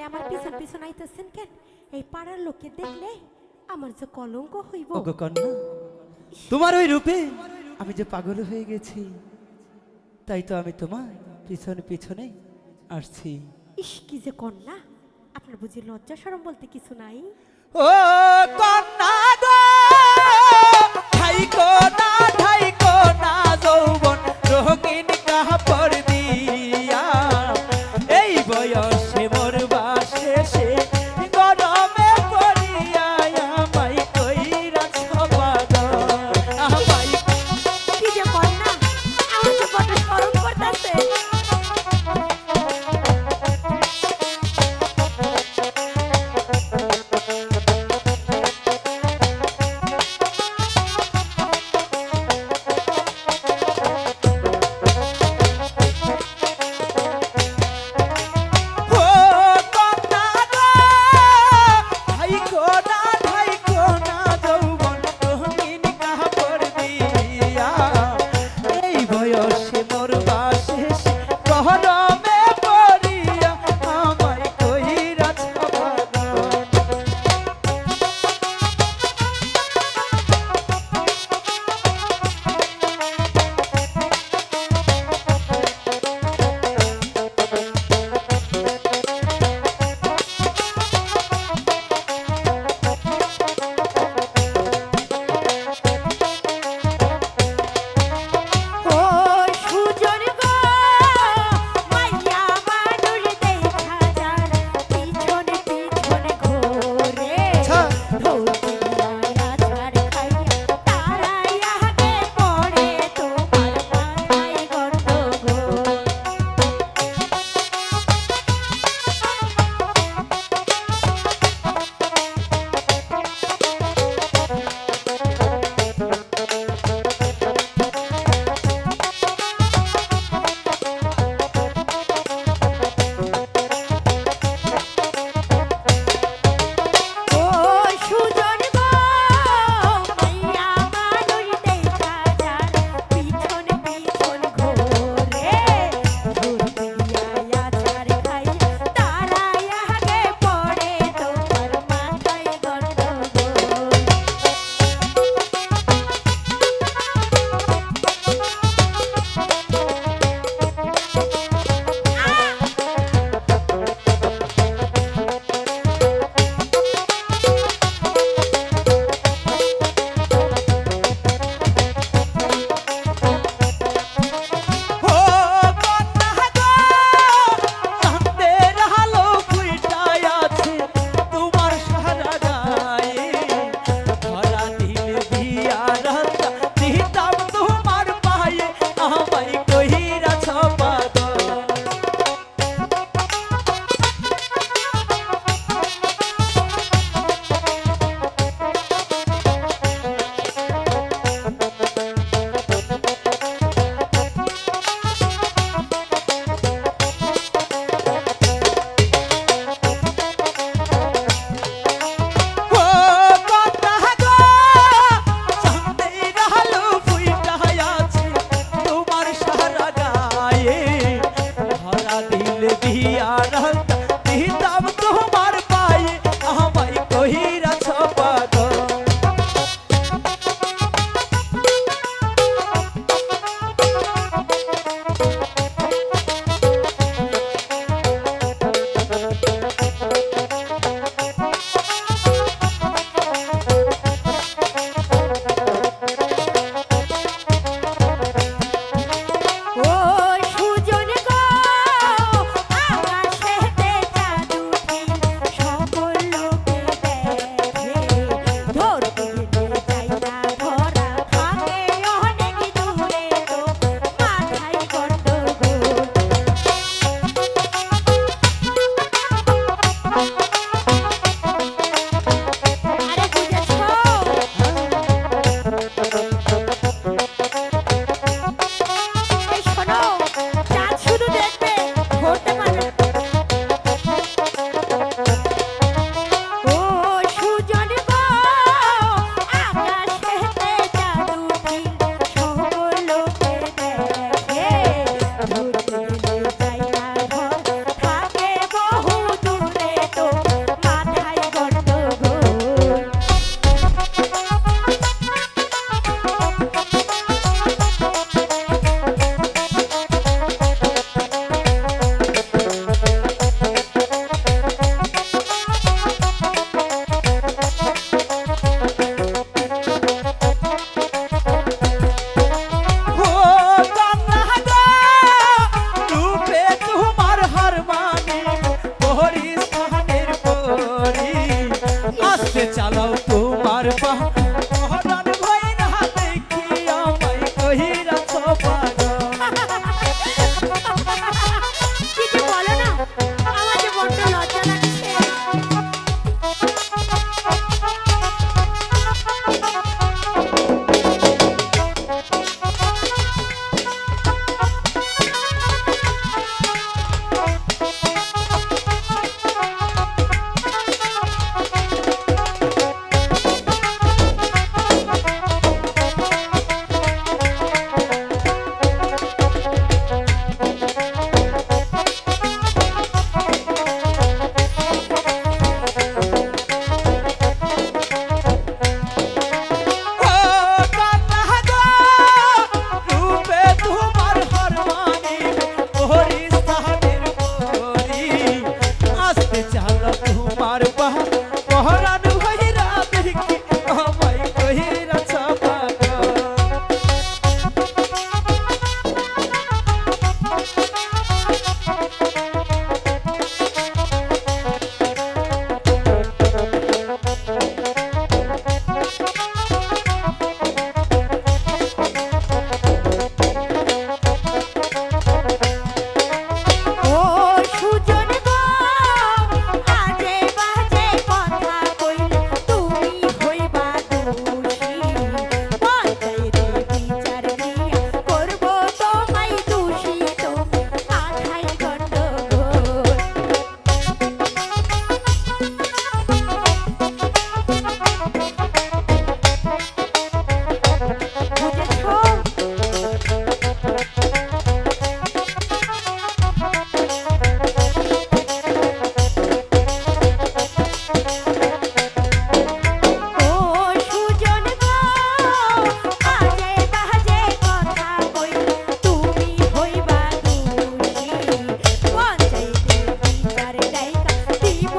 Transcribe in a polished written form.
আমার পিছন পিছন আইতেছেন কেন? এই পাড়ার লোকে দেখলে আমার যে কলঙ্ক হইব। ওগো কন্যা, তোমার ওই রূপে আমি যে পাগল হয়ে গেছি, তাই তো আমি তোমার পিছনে পিছনে আসছি। ইস কি যে কন্যা, আপনার বুঝি লজ্জা শরম বলতে কিছু নাই? ও কন্যা গো, ঠাইকো না যৌবন রঙিন কাপড় দিয়া, এই বয়সে মরবা শেষে গরমে পড়িয়া আমায় কইরাছ পাগল, আমায়। কি যে কন্যা, আমার যে বড় শরম করতেছে। চালাও তোমার পা পরাণ ভইরা দেখি আমায় কহিরাছ পাগল। কি যে বলো না, আমার যে বড্ড লজ্জা লাগছে। ও কান্না গো, রূপে তোমার হার মানিবে ওরি সাহাবের পরি। আসতে চালাও তোমার পা পরাণ ভইরা দেখি আমায় কহিরাছ পাগল। ও সুজন গো, আজে বাজে কথা কইলে তুমি হইবা দোষী। পঞ্চায়েতে বিচার দিয়া করব তোমায় দূষিত, মাথায় গন্ডগোল। বুঝেছো? ও সুজন গো, আজে বাজে কথা কইলে তুমি হইবা দোষী। পঞ্চায়েতে বিচার ডাইকা দিব